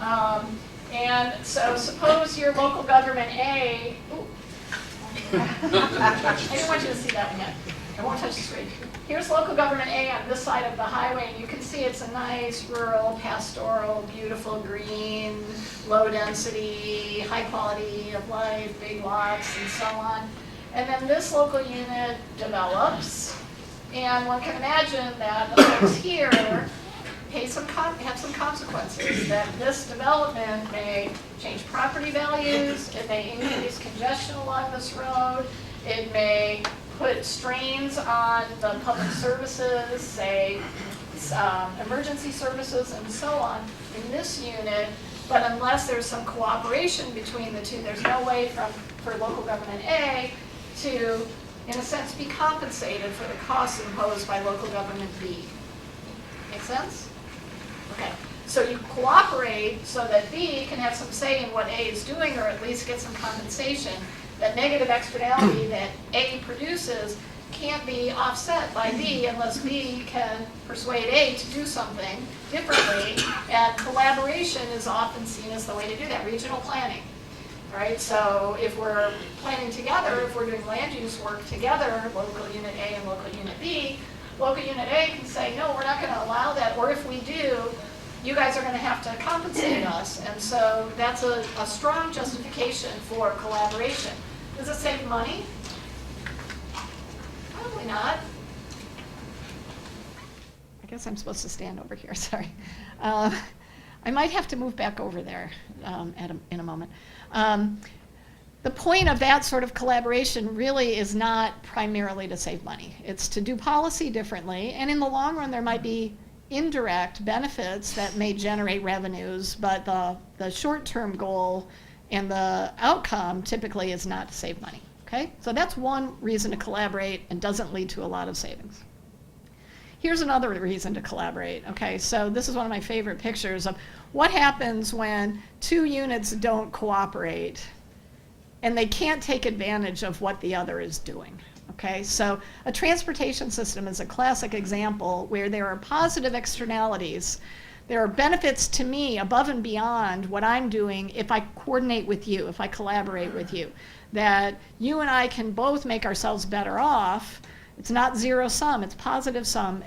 And so suppose your local government A, I didn't want you to see that one yet. I won't touch the screen. Here's local government A on this side of the highway, and you can see it's a nice, rural, pastoral, beautiful, green, low density, high quality of life, big lots, and so on. And then this local unit develops, and one can imagine that the folks here have some consequences, that this development may change property values, it may increase congestion along this road, it may put strains on the public services, say emergency services and so on in this unit, but unless there's some cooperation between the two, there's no way for local government A to, in a sense, be compensated for the costs imposed by local government B. Make sense? Okay, so you cooperate so that B can have some say in what A is doing, or at least get some compensation. That negative externality that A produces can't be offset by B unless B can persuade A to do something differently, and collaboration is often seen as the way to do that, regional planning. Right, so if we're planning together, if we're doing land use work together, local unit A and local unit B, local unit A can say, no, we're not going to allow that, or if we do, you guys are going to have to compensate us. And so that's a strong justification for collaboration. Does it save money? Probably not. I guess I'm supposed to stand over here, sorry. I might have to move back over there in a moment. The point of that sort of collaboration really is not primarily to save money. It's to do policy differently, and in the long run there might be indirect benefits that may generate revenues, but the short-term goal and the outcome typically is not to save money. Okay? So that's one reason to collaborate and doesn't lead to a lot of savings. Here's another reason to collaborate. Okay, so this is one of my favorite pictures of what happens when two units don't cooperate and they can't take advantage of what the other is doing. Okay, so a transportation system is a classic example where there are positive externalities. There are benefits to me above and beyond what I'm doing if I coordinate with you, if I collaborate with you, that you and I can both make ourselves better off. It's not zero sum, it's positive sum.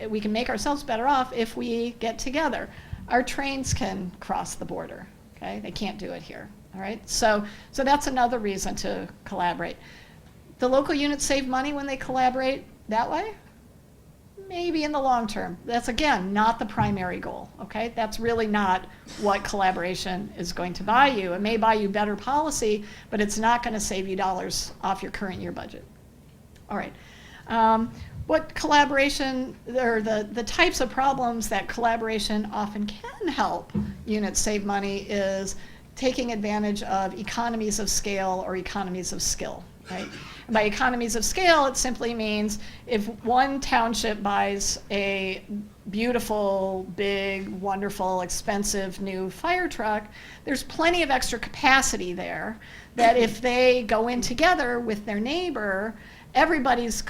We can make ourselves better off if we get together. Our trains can cross the border, okay? They can't do it here, all right? So that's another reason to collaborate. The local units save money when they collaborate that way? Maybe in the long term. That's, again, not the primary goal, okay? That's really not what collaboration is going to buy you. It may buy you better policy, but it's not going to save you dollars off your current year budget. All right. What collaboration, or the types of problems that collaboration often can help units save money is taking advantage of economies of scale or economies of skill, right? And by economies of scale, it simply means if one township buys a beautiful, big, wonderful, expensive new fire truck, there's plenty of extra capacity there that if they go in together with their neighbor, everybody's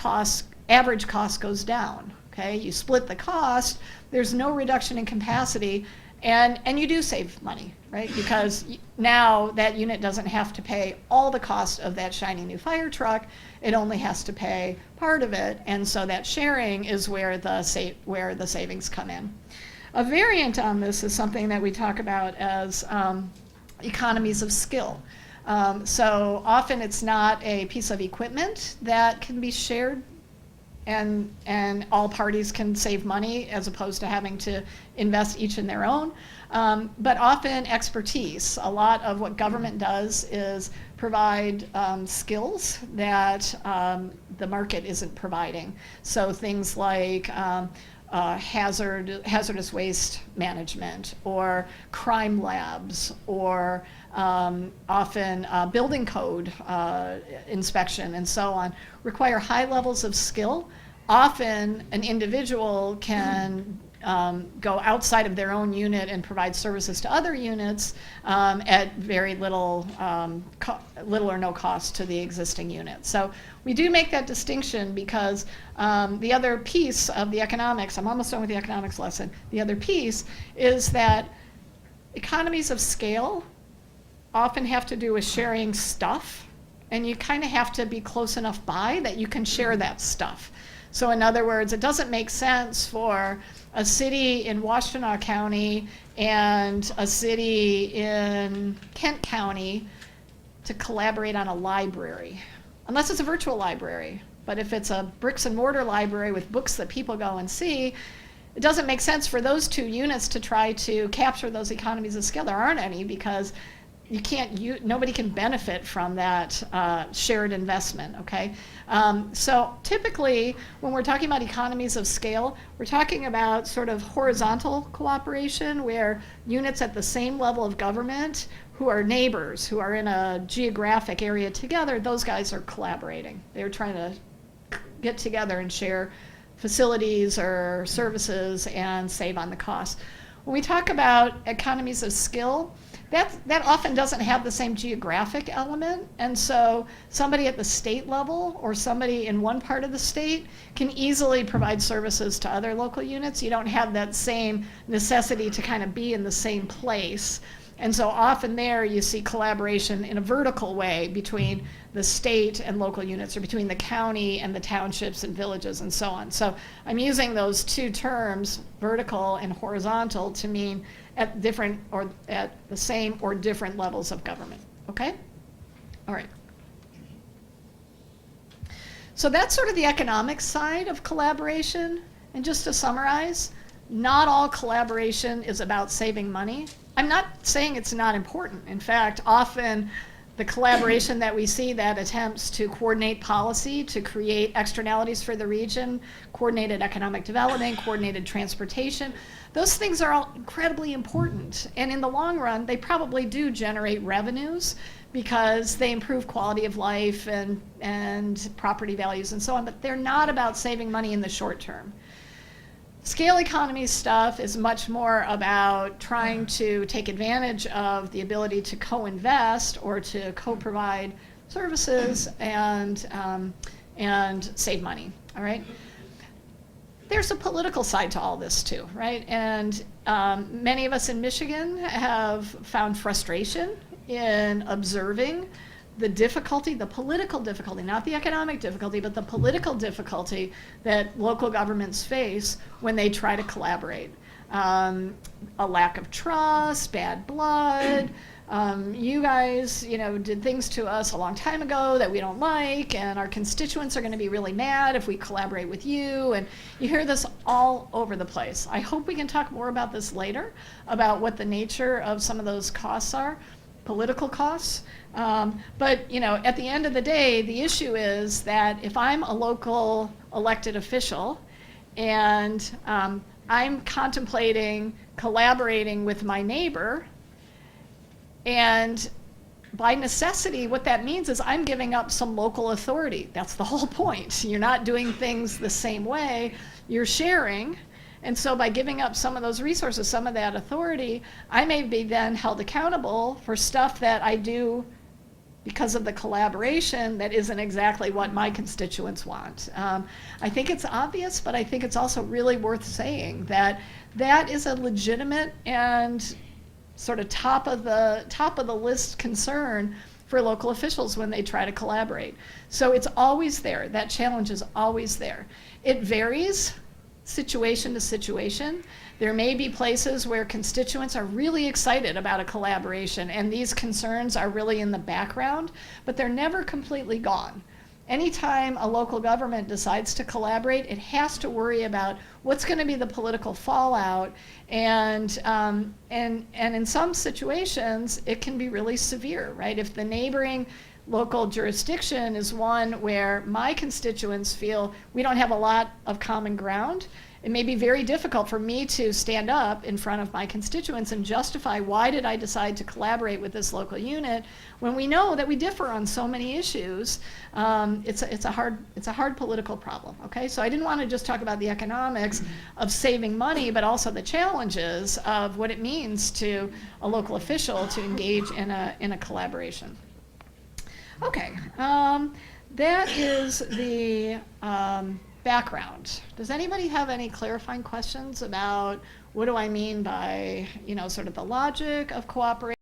average cost goes down, okay? You split the cost, there's no reduction in capacity, and you do save money, right? Because now that unit doesn't have to pay all the cost of that shiny new fire truck, it only has to pay part of it, and so that sharing is where the savings come in. A variant on this is something that we talk about as economies of skill. So often it's not a piece of equipment that can be shared and all parties can save money as opposed to having to invest each in their own, but often expertise. A lot of what government does is provide skills that the market isn't providing. So things like hazardous waste management, or crime labs, or often building code inspection and so on, require high levels of skill. Often an individual can go outside of their own unit and provide services to other units at very little or no cost to the existing unit. So we do make that distinction because the other piece of the economics, I'm almost done with the economics lesson, the other piece is that Economies of scale often have to do with sharing stuff, and you kind of have to be close enough by that you can share that stuff. So in other words, it doesn't make sense for a city in Washtenaw County and a city in Kent County to collaborate on a library, unless it's a virtual library. But if it's a bricks and mortar library with books that people go and see, it doesn't make sense for those two units to try to capture those economies of scale. There aren't any, because you can't, nobody can benefit from that shared investment, okay? So typically, when we're talking about economies of scale, we're talking about sort of horizontal cooperation, where units at the same level of government who are neighbors, who are in a geographic area together, those guys are collaborating. They're trying to get together and share facilities or services and save on the cost. When we talk about economies of skill, that often doesn't have the same geographic element, and so somebody at the state level or somebody in one part of the state can easily provide services to other local units. You don't have that same necessity to kind of be in the same place. And so often there you see collaboration in a vertical way between the state and local units, or between the county and the townships and villages and so on. So I'm using those two terms, vertical and horizontal, to mean at different or at the same or different levels of government, okay? All right. So that's sort of the economic side of collaboration. And just to summarize, not all collaboration is about saving money. I'm not saying it's not important. In fact, often the collaboration that we see that attempts to coordinate policy, to create externalities for the region, coordinated economic development, coordinated transportation, those things are all incredibly important. And in the long run, they probably do generate revenues because they improve quality of life and property values and so on, but they're not about saving money in the short term. Scale economy stuff is much more about trying to take advantage of the ability to co-invest or to co-provide services and save money, all right? There's a political side to all this too, right? And many of us in Michigan have found frustration in observing the difficulty, the political difficulty, not the economic difficulty, but the political difficulty that local governments face when they try to collaborate. A lack of trust, bad blood. You guys, did things to us a long time ago that we don't like, and our constituents are going to be really mad if we collaborate with you. And you hear this all over the place. I hope we can talk more about this later, about what the nature of some of those costs are, political costs. But at the end of the day, the issue is that if I'm a local elected official and I'm contemplating collaborating with my neighbor, and by necessity, what that means is I'm giving up some local authority. That's the whole point. You're not doing things the same way, you're sharing. And so by giving up some of those resources, some of that authority, I may be then held accountable for stuff that I do because of the collaboration that isn't exactly what my constituents want. I think it's obvious, but I think it's also really worth saying that that is a legitimate and sort of top of the list concern for local officials when they try to collaborate. So it's always there. That challenge is always there. It varies situation to situation. There may be places where constituents are really excited about a collaboration and these concerns are really in the background, but they're never completely gone. Anytime a local government decides to collaborate, it has to worry about what's going to be the political fallout, and in some situations it can be really severe, right? If the neighboring local jurisdiction is one where my constituents feel we don't have a lot of common ground, it may be very difficult for me to stand up in front of my constituents and justify why did I decide to collaborate with this local unit when we know that we differ on so many issues. It's a hard political problem. Okay, so I didn't want to just talk about the economics of saving money, but also the challenges of what it means to a local official to engage in a collaboration. Okay, that is the background. Does anybody have any clarifying questions about what do I mean by, sort of the logic of cooperation?